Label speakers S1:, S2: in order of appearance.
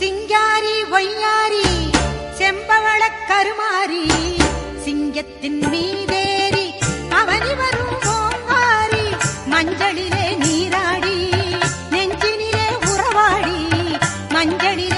S1: சிங்காரி ஒய்யாரி செம்பவள கருமாரி சிங்கத்தின் மீதேறி அவனி வரும் ஓங்காரி மஞ்சளிலே நீராடி நெஞ்சினிலே உறவாடி மஞ்சளிலே